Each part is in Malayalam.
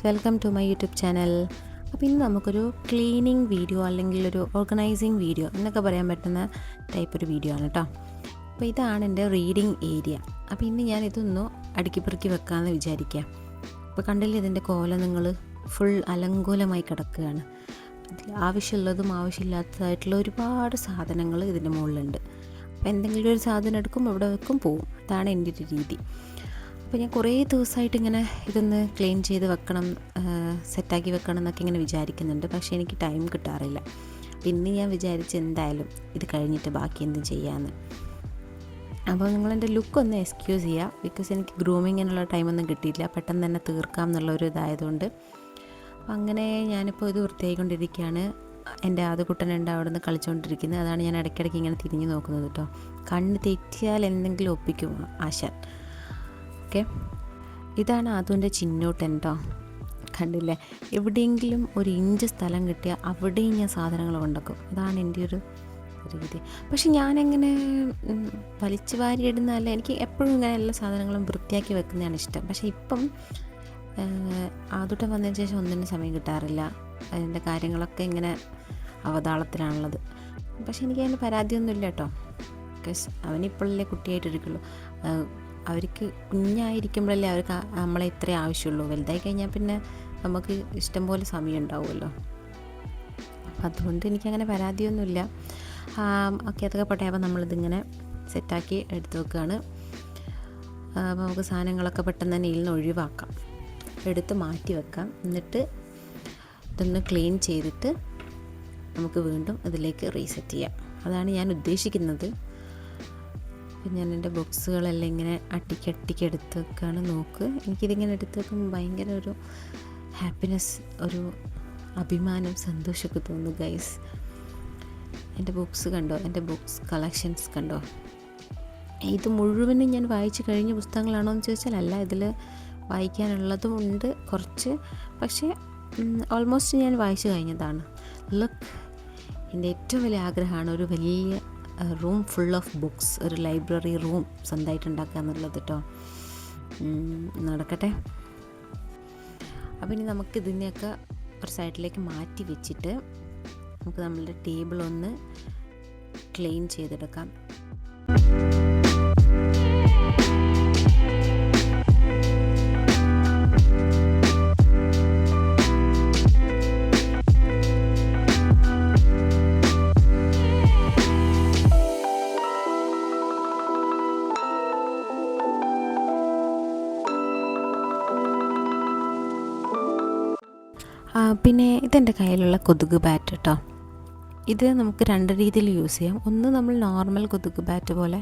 Welcome to my YouTube channel. അപ്പോൾ ഇന്ന് നമുക്കൊരു ക്ലീനിങ് വീഡിയോ അല്ലെങ്കിൽ ഒരു ഓർഗനൈസിങ് വീഡിയോ എന്നൊക്കെ പറയാൻ പറ്റുന്ന ടൈപ്പ് ഒരു വീഡിയോ ആണ് കേട്ടോ. അപ്പോൾ ഇതാണ് എൻ്റെ റീഡിങ് ഏരിയ. അപ്പോൾ ഇന്ന് ഞാൻ ഇതൊന്ന് അടുക്കി പെറുക്കി വെക്കാമെന്ന് വിചാരിക്കുക. അപ്പോൾ കണ്ടില്ലേ ഇതിൻ്റെ കോലം, നിങ്ങൾ ഫുൾ അലങ്കോലമായി കിടക്കുകയാണ്. ആവശ്യമുള്ളതും ആവശ്യമില്ലാത്തതായിട്ടുള്ള ഒരുപാട് സാധനങ്ങൾ ഇതിൻ്റെ മുകളിലുണ്ട്. അപ്പോൾ എന്തെങ്കിലും ഒരു സാധനം എടുക്കും, അവിടെ വെക്കും, പോവും. അതാണ് എൻ്റെ ഒരു രീതി. അപ്പോൾ ഞാൻ കുറേ ദിവസമായിട്ട് ഇങ്ങനെ ഇതൊന്ന് ക്ലീൻ ചെയ്ത് വെക്കണം, സെറ്റാക്കി വെക്കണം എന്നൊക്കെ ഇങ്ങനെ വിചാരിക്കുന്നുണ്ട്. പക്ഷേ എനിക്ക് ടൈം കിട്ടാറില്ല. പിന്നെ ഞാൻ വിചാരിച്ച് എന്തായാലും ഇത് കഴിഞ്ഞിട്ട് ബാക്കി എന്തും ചെയ്യാമെന്ന്. അപ്പോൾ നിങ്ങളെൻ്റെ ലുക്കൊന്ന് എക്സ്ക്യൂസ് ചെയ്യുക, ബിക്കോസ് എനിക്ക് ഗ്രൂമിങ്ങിനുള്ള ടൈമൊന്നും കിട്ടിയില്ല. പെട്ടെന്ന് തന്നെ തീർക്കാം എന്നുള്ളൊരു ഇതായതുകൊണ്ട്. അപ്പോൾ അങ്ങനെ ഞാനിപ്പോൾ ഇത് വൃത്തിയായിക്കൊണ്ടിരിക്കുകയാണ്. എൻ്റെ ആദ്യകുട്ടനുണ്ട് അവിടെ നിന്ന് കളിച്ചുകൊണ്ടിരിക്കുന്നത്. അതാണ് ഞാൻ ഇടയ്ക്കിടയ്ക്ക് ഇങ്ങനെ തിരിഞ്ഞു നോക്കുന്നത് കേട്ടോ. കണ്ണ് തെറ്റിയാൽ എന്തെങ്കിലും ഒപ്പിക്കും ആശാൻ. ഓക്കെ, ഇതാണ് ആദ്യൻ്റെ ചിന്നൂട്ടൻ കേട്ടോ. കണ്ടില്ലേ, എവിടെയെങ്കിലും ഒരു ഇഞ്ച് സ്ഥലം കിട്ടിയാൽ അവിടെയും ഞാൻ സാധനങ്ങൾ കൊണ്ടുവെക്കും. അതാണ് എൻ്റെ ഒരു രീതി. പക്ഷെ ഞാനെങ്ങനെ വലിച്ചു വാരിയിടുന്നതല്ല, എനിക്ക് എപ്പോഴും ഇങ്ങനെ എല്ലാ സാധനങ്ങളും വൃത്തിയാക്കി വെക്കുന്നതാണ് ഇഷ്ടം. പക്ഷേ ഇപ്പം ആദ്യത്തെ വന്നതിന് ശേഷം ഒന്നിനും സമയം കിട്ടാറില്ല. അതിൻ്റെ കാര്യങ്ങളൊക്കെ ഇങ്ങനെ അവതാളത്തിലാണുള്ളത്. പക്ഷെ എനിക്ക് അതിന് പരാതിയൊന്നുമില്ല കേട്ടോ. ബിക്കോസ് അവനിപ്പോഴല്ലേ കുട്ടിയായിട്ടിരിക്കുള്ളൂ. അവർക്ക് കുഞ്ഞായിരിക്കുമ്പോഴല്ലേ അവർക്ക് നമ്മളെ ഇത്രേ ആവശ്യമുള്ളൂ. വലുതായി കഴിഞ്ഞാൽ പിന്നെ നമുക്ക് ഇഷ്ടം പോലെ സമയം ഉണ്ടാവുമല്ലോ. അപ്പം അതുകൊണ്ട് എനിക്കങ്ങനെ പരാതിയൊന്നുമില്ല. ഓക്കെ, അതൊക്കെ പോട്ടെ. അപ്പോൾ നമ്മളിതിങ്ങനെ സെറ്റാക്കി എടുത്ത് വെക്കുകയാണ്. അപ്പോൾ നമുക്ക് സാധനങ്ങളൊക്കെ പെട്ടെന്ന് തന്നെ ഇതിൽ നിന്ന് ഒഴിവാക്കാം, എടുത്ത് മാറ്റി വെക്കാം. എന്നിട്ട് ഇതൊന്ന് ക്ലീൻ ചെയ്തിട്ട് നമുക്ക് വീണ്ടും ഇതിലേക്ക് റീസെറ്റ് ചെയ്യാം. അതാണ് ഞാൻ ഉദ്ദേശിക്കുന്നത്. അപ്പം ഞാൻ എൻ്റെ ബോക്സുകളെല്ലാം ഇങ്ങനെ അട്ടിക്ക് എടുത്ത് വെക്കുകയാണ്. നോക്ക്, എനിക്കിതിങ്ങനെ എടുത്ത് വെക്കുമ്പോൾ ഭയങ്കര ഒരു ഹാപ്പിനെസ്, ഒരു അഭിമാനം, സന്തോഷമൊക്കെ തോന്നുന്നു ഗൈസ്. എൻ്റെ ബുക്സ് കണ്ടോ, എൻ്റെ ബുക്സ് കളക്ഷൻസ് കണ്ടോ. ഇത് മുഴുവനും ഞാൻ വായിച്ച് കഴിഞ്ഞ പുസ്തകങ്ങളാണോ എന്ന് ചോദിച്ചാൽ അല്ല, ഇതിൽ വായിക്കാനുള്ളതും ഉണ്ട് കുറച്ച്. പക്ഷേ ഓൾമോസ്റ്റ് ഞാൻ വായിച്ചു കഴിഞ്ഞതാണ്. ലുക്ക്, എൻ്റെ ഏറ്റവും വലിയ ആഗ്രഹമാണ് ഒരു വലിയ റൂം ഫുൾ ഓഫ് ബുക്സ്, ഒരു ലൈബ്രറി റൂം സ്വന്തമായിട്ട് ഉണ്ടാക്കുക എന്നുള്ളത് കേട്ടോ. നടക്കട്ടെ. അപ്പോൾ ഇനി നമുക്ക് ഇതിനെയൊക്കെ ഒരു സൈഡിലേക്ക് മാറ്റി വെച്ചിട്ട് നമുക്ക് നമ്മളുടെ ടേബിൾ ഒന്ന് ക്ലീൻ ചെയ്തെടുക്കാം. പിന്നെ ഇതെൻ്റെ കയ്യിലുള്ള കൊതുക് ബാറ്റ് കേട്ടോ. ഇത് നമുക്ക് രണ്ട് രീതിയിൽ യൂസ് ചെയ്യാം. ഒന്ന്, നമ്മൾ നോർമൽ കൊതുക് ബാറ്റ് പോലെ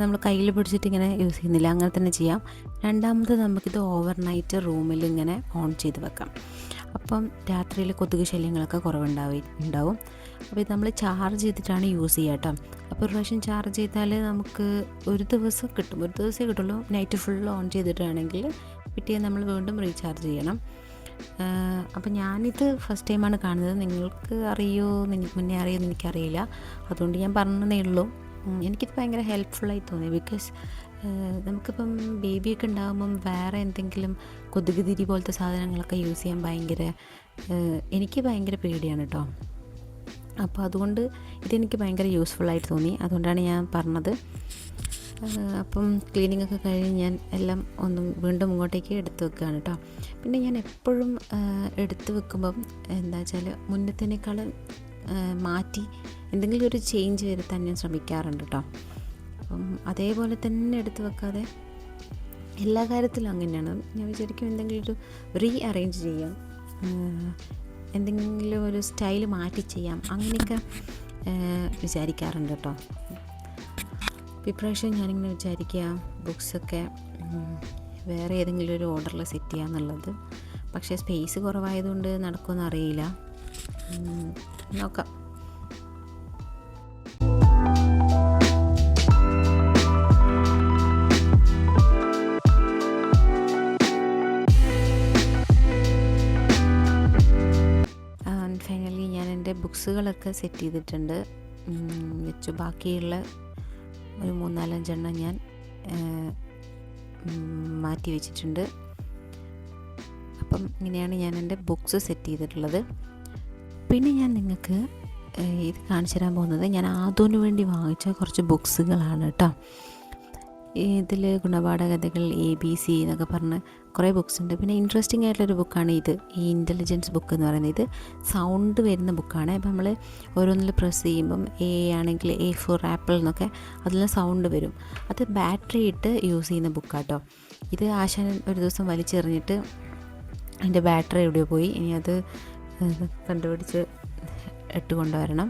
നമ്മൾ കയ്യിൽ പിടിച്ചിട്ട് ഇങ്ങനെ യൂസ് ചെയ്യുന്നില്ല, അങ്ങനെ തന്നെ ചെയ്യാം. രണ്ടാമത്, നമുക്കിത് ഓവർനൈറ്റ് റൂമിൽ ഇങ്ങനെ ഓൺ ചെയ്ത് വെക്കാം. അപ്പം രാത്രിയിൽ കൊതുക് ശല്യങ്ങളൊക്കെ കുറവുണ്ടാവും. അപ്പോൾ ഇത് നമ്മൾ ചാർജ് ചെയ്തിട്ടാണ് യൂസ് ചെയ്യുക കേട്ടോ. അപ്പോൾ ഒരു പ്രാവശ്യം ചാർജ് ചെയ്താൽ നമുക്ക് ഒരു ദിവസം കിട്ടും. ഒരു ദിവസമേ കിട്ടുള്ളൂ. നൈറ്റ് ഫുൾ ഓൺ ചെയ്തിട്ടാണെങ്കിൽ പിറ്റേന്ന് നമ്മൾ വീണ്ടും റീചാർജ് ചെയ്യണം. അപ്പം ഞാനിത് ഫസ്റ്റ് ടൈമാണ് കാണുന്നത്. നിങ്ങൾക്ക് മുന്നേ അറിയുമെന്ന് എനിക്കറിയില്ല. അതുകൊണ്ട് ഞാൻ പറഞ്ഞതേ ഉള്ളൂ. എനിക്കിത് ഭയങ്കര ഹെൽപ്ഫുള്ളായി തോന്നി. ബിക്കോസ് നമുക്കിപ്പം ബേബിയൊക്കെ ഉണ്ടാകുമ്പം വേറെ എന്തെങ്കിലും കൊതുക് തിരി പോലത്തെ സാധനങ്ങളൊക്കെ യൂസ് ചെയ്യാൻ എനിക്ക് ഭയങ്കര പേടിയാണ് കേട്ടോ. അപ്പോൾ അതുകൊണ്ട് ഇതെനിക്ക് ഭയങ്കര യൂസ്ഫുള്ളായിട്ട് തോന്നി. അതുകൊണ്ടാണ് ഞാൻ പറഞ്ഞത്. അപ്പം ക്ലീനിങ് ഒക്കെ കഴിഞ്ഞ് ഞാൻ എല്ലാം വീണ്ടും ഇങ്ങോട്ടേക്ക് എടുത്ത് വെക്കുകയാണ് കേട്ടോ. പിന്നെ ഞാൻ എപ്പോഴും എടുത്ത് വെക്കുമ്പം എന്താ വെച്ചാൽ മുന്നത്തേക്കാൾ മാറ്റി എന്തെങ്കിലും ഒരു ചേഞ്ച് വരുത്താൻ ഞാൻ ശ്രമിക്കാറുണ്ട് കേട്ടോ. അപ്പം അതേപോലെ തന്നെ എടുത്ത് വെക്കാതെ എല്ലാ കാര്യത്തിലും അങ്ങനെയാണ്. ഞാൻ വിചാരിക്കും എന്തെങ്കിലും ഒരു റീ അറേഞ്ച് ചെയ്യാം, എന്തെങ്കിലും ഒരു സ്റ്റൈൽ മാറ്റി ചെയ്യാം, അങ്ങനെയൊക്കെ വിചാരിക്കാറുണ്ട് കേട്ടോ. ഇപ്രാവശ്യം ഞാനിങ്ങനെ വിചാരിക്കുക ബുക്സൊക്കെ വേറെ ഏതെങ്കിലും ഒരു ഓർഡറിൽ സെറ്റ് ചെയ്യുക എന്നുള്ളത്. പക്ഷേ സ്പേസ് കുറവായതുകൊണ്ട് നടക്കുമെന്ന് അറിയില്ല. നോക്കാം. ഫൈനലി ഞാൻ എൻ്റെ ബുക്സുകളൊക്കെ സെറ്റ് ചെയ്തിട്ടുണ്ട് വെച്ചു. ബാക്കിയുള്ള ഒരു 3-4 എണ്ണം ഞാൻ മാറ്റി വെച്ചിട്ടുണ്ട്. അപ്പോൾ അപ്പം ഇങ്ങനെയാണ് ഞാൻ എൻ്റെ ബുക്സ് സെറ്റ് ചെയ്തിട്ടുള്ളത്. പിന്നെ ഞാൻ നിങ്ങൾക്ക് ഇത് കാണിച്ചു തരാൻ പോകുന്നത് ഞാൻ ആദൂന് വേണ്ടി വാങ്ങിച്ച കുറച്ച് ബുക്സുകളാണ് കേട്ടോ. ഇതിൽ ഗുണപാഠകഥകൾ ABC എന്നൊക്കെ പറഞ്ഞ് കുറേ ബുക്സ് ഉണ്ട്. പിന്നെ ഇൻട്രസ്റ്റിംഗ് ആയിട്ടുള്ളൊരു ബുക്കാണ് ഇത്, ഈ ഇൻ്റലിജൻസ് ബുക്ക് എന്ന് പറയുന്നത്. ഇത് സൗണ്ട് വരുന്ന ബുക്കാണ്. ഇപ്പം നമ്മൾ ഓരോന്നിൽ പ്രസ് ചെയ്യുമ്പം ആണെങ്കിൽ A for ആപ്പിൾ എന്നൊക്കെ അതിൽ സൗണ്ട് വരും. അത് ബാറ്ററി ഇട്ട് യൂസ് ചെയ്യുന്ന ബുക്കാട്ടോ. ഇത് ആശാൻ ഒരു ദിവസം വലിച്ചെറിഞ്ഞിട്ട് അതിൻ്റെ ബാറ്ററി എവിടെയോ പോയി. ഇനി അത് കണ്ടുപിടിച്ച് ഇട്ട് കൊണ്ടുവരണം.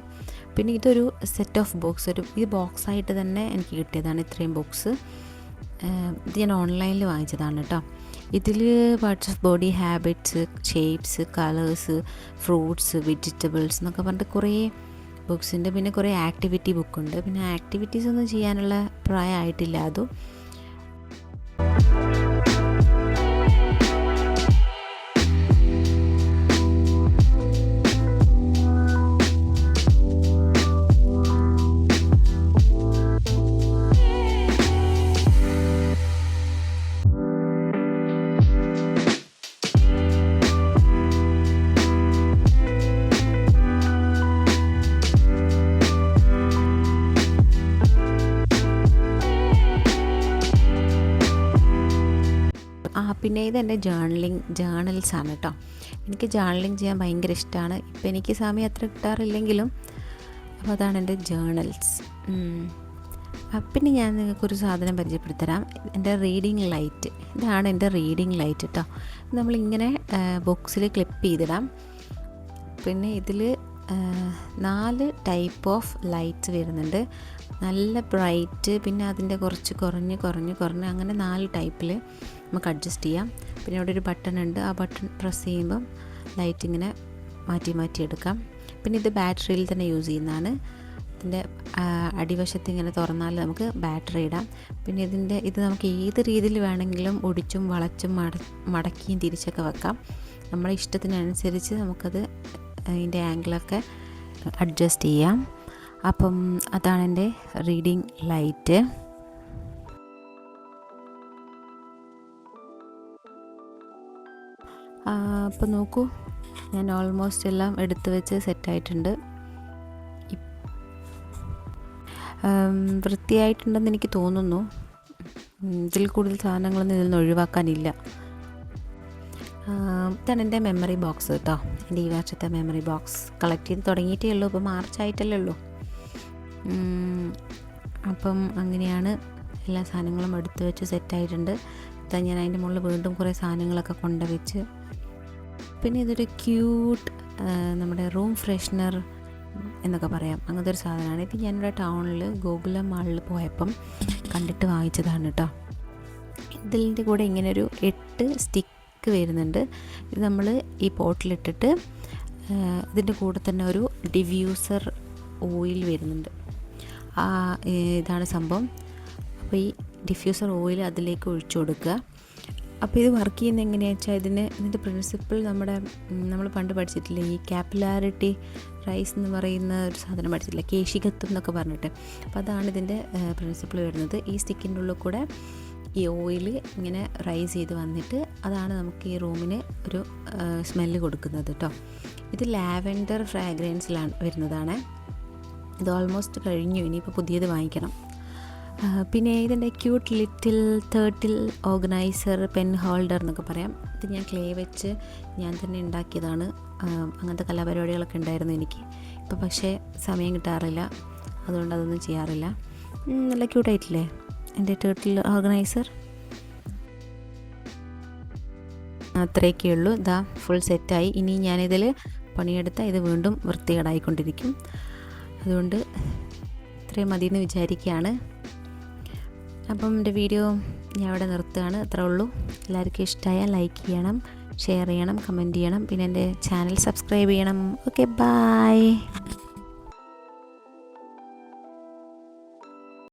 പിന്നെ ഇതൊരു സെറ്റ് ഓഫ് ബുക്സ്, ഇത് ബോക്സായിട്ട് തന്നെ എനിക്ക് കിട്ടിയതാണ് ഇത്രയും ബുക്സ്. ഇത് ഞാൻ ഓൺലൈനിൽ വാങ്ങിച്ചതാണ് കേട്ടോ. ഇതിൽ parts of body, habits, shapes, colours, fruits, vegetables എന്നൊക്കെ പറഞ്ഞിട്ട് കുറേ ബുക്സ് ഉണ്ട്. പിന്നെ കുറേ ആക്ടിവിറ്റി ബുക്കുണ്ട്. പിന്നെ ആക്ടിവിറ്റീസ് ഒന്നും ചെയ്യാനുള്ള പ്രായമായിട്ടില്ല അതും. പിന്നെ ഇതെൻ്റെ ജേർണൽസാണ് കേട്ടോ. എനിക്ക് ജേർണലിങ് ചെയ്യാൻ ഭയങ്കര ഇഷ്ടമാണ്. ഇപ്പം എനിക്ക് സമയം അത്ര കിട്ടാറില്ലെങ്കിലും അപ്പോൾ അതാണ് എൻ്റെ ജേർണൽസ്. പിന്നെ ഞാൻ നിങ്ങൾക്കൊരു സാധനം പരിചയപ്പെടുത്തരാം. എൻ്റെ റീഡിങ് ലൈറ്റ്. ഇതാണ് എൻ്റെ റീഡിങ് ലൈറ്റ് കേട്ടോ. നമ്മളിങ്ങനെ ബോക്സിൽ ക്ലിപ്പ് ചെയ്തിടാം. പിന്നെ ഇതിൽ 4 ടൈപ്പ് ഓഫ് ലൈറ്റ്സ് വരുന്നുണ്ട്. നല്ല ബ്രൈറ്റ്, പിന്നെ അതിൻ്റെ കുറച്ച് കുറഞ്ഞ് അങ്ങനെ 4 ടൈപ്പിൽ നമുക്ക് അഡ്ജസ്റ്റ് ചെയ്യാം. പിന്നെ ഇവിടെ ഒരു ബട്ടൺ ഉണ്ട്. ആ ബട്ടൺ പ്രസ് ചെയ്യുമ്പം ലൈറ്റ് ഇങ്ങനെ മാറ്റി എടുക്കാം. പിന്നെ ഇത് ബാറ്ററിയിൽ തന്നെ യൂസ് ചെയ്യുന്നതാണ്. ഇതിൻ്റെ അടിവശത്ത് ഇങ്ങനെ തുറന്നാൽ നമുക്ക് ബാറ്ററി ഇടാം. പിന്നെ ഇത് നമുക്ക് ഏത് രീതിയിൽ വേണമെങ്കിലും ഒടിച്ചും വളച്ചും മടക്കിയും തിരിച്ചൊക്കെ വെക്കാം. നമ്മുടെ ഇഷ്ടത്തിനനുസരിച്ച് നമുക്കത് അതിൻ്റെ ആംഗിളൊക്കെ അഡ്ജസ്റ്റ് ചെയ്യാം. അപ്പം അതാണ് എൻ്റെ റീഡിങ് ലൈറ്റ്. അപ്പോൾ നോക്കൂ, ഞാൻ ഓൾമോസ്റ്റ് എല്ലാം എടുത്തു വെച്ച് സെറ്റായിട്ടുണ്ട്. വൃത്തിയായിട്ടുണ്ടെന്ന് എനിക്ക് തോന്നുന്നു. ഇതിൽ കൂടുതൽ സാധനങ്ങളൊന്നും ഇതിൽ നിന്ന് ഒഴിവാക്കാനില്ല. ഇതാണ് എൻ്റെ മെമ്മറി ബോക്സ് കേട്ടോ. എൻ്റെ ഈ വർഷത്തെ മെമ്മറി ബോക്സ് കളക്ട് ചെയ്ത് തുടങ്ങിയിട്ടേ ഉള്ളൂ. ഇപ്പോൾ മാർച്ച് ആയിട്ടല്ലേ ഉള്ളൂ. അപ്പം അങ്ങനെയാണ് എല്ലാ സാധനങ്ങളും എടുത്ത് വെച്ച് സെറ്റായിട്ടുണ്ട്. ഇതാ ഞാൻ അതിൻ്റെ മുകളിൽ വീണ്ടും കുറേ സാധനങ്ങളൊക്കെ കൊണ്ടുവച്ച്. പിന്നെ ഇതൊരു ക്യൂട്ട് നമ്മുടെ റൂം ഫ്രഷ്നർ എന്നൊക്കെ പറയാം, അങ്ങനത്തെ ഒരു സാധനമാണ്. ഇത് ഞാനിവിടെ ടൗണിൽ ഗോകുലം മാളിൽ പോയപ്പം കണ്ടിട്ട് വാങ്ങിച്ചതാണ് കേട്ടോ. ഇതിൻ്റെ കൂടെ ഇങ്ങനെ ഒരു 8 സ്റ്റിക്ക് വരുന്നുണ്ട്. ഇത് നമ്മൾ ഈ പോട്ടിലിട്ടിട്ട് ഇതിൻ്റെ കൂടെ തന്നെ ഒരു ഡിഫ്യൂസർ ഓയിൽ വരുന്നുണ്ട്. ഇതാണ് സംഭവം. അപ്പോൾ ഈ ഡിഫ്യൂസർ ഓയിൽ അതിലേക്ക് ഒഴിച്ചു കൊടുക്കുക. അപ്പോൾ ഇത് വർക്ക് ചെയ്യുന്നത് എങ്ങനെയാണെന്ന് വെച്ചാൽ ഇതിൻ്റെ പ്രിൻസിപ്പിൾ നമ്മൾ പണ്ട് പഠിച്ചിട്ടില്ലേ, ഈ കാപ്പിലാരിറ്റി റൈസ് എന്ന് പറയുന്ന ഒരു സാധനം പഠിച്ചിട്ടില്ല, കേശികത്വം എന്നൊക്കെ പറഞ്ഞിട്ട്. അപ്പോൾ അതാണ് ഇതിൻ്റെ പ്രിൻസിപ്പിൾ വരുന്നത്. ഈ സ്റ്റിക്കിൻ്റെ ഉള്ളിൽ കൂടെ ഈ ഓയിൽ ഇങ്ങനെ റൈസ് ചെയ്ത് വന്നിട്ട് അതാണ് നമുക്ക് ഈ റൂമിന് ഒരു സ്മെല്ല് കൊടുക്കുന്നത് കേട്ടോ. ഇത് ലാവെൻഡർ ഫ്രാഗ്രൻസിലാണ് വരുന്നതാണ്. ഇത് ഓൾമോസ്റ്റ് കഴിഞ്ഞു, ഇനിയിപ്പോൾ പുതിയത് വാങ്ങിക്കണം. പിന്നെ ഇതിൻ്റെ cute little turtle organiser pen holder എന്നൊക്കെ പറയാം. ഇത് ഞാൻ ക്ലേ വെച്ച് ഞാൻ തന്നെ ഉണ്ടാക്കിയതാണ്. അങ്ങനത്തെ കലാപരിപാടികളൊക്കെ ഉണ്ടായിരുന്നു എനിക്ക്. ഇപ്പോൾ പക്ഷേ സമയം കിട്ടാറില്ല, അതുകൊണ്ട് അതൊന്നും ചെയ്യാറില്ല. നല്ല ക്യൂട്ടായിട്ടില്ലേ എൻ്റെ ടേർട്ടിൽ ഓർഗനൈസർ? അത്രയൊക്കെ ഉള്ളൂ. ഇതാ ഫുൾ സെറ്റായി. ഇനി ഞാനിതിൽ പണിയെടുത്താൽ ഇത് വീണ്ടും വൃത്തികേടായിക്കൊണ്ടിരിക്കും. അതുകൊണ്ട് ഇത്രയും മതിയെന്ന് വിചാരിക്കുകയാണ്. അപ്പം എൻ്റെ വീഡിയോ ഞാൻ ഇവിടെ നിർത്തുകയാണ്. അത്രേ ഉള്ളൂ. എല്ലാവർക്കും ഇഷ്ടമായാൽ ലൈക്ക് ചെയ്യണം, ഷെയർ ചെയ്യണം, കമൻറ്റ് ചെയ്യണം. പിന്നെ എൻ്റെ ചാനൽ സബ്സ്ക്രൈബ് ചെയ്യണം. Okay, by.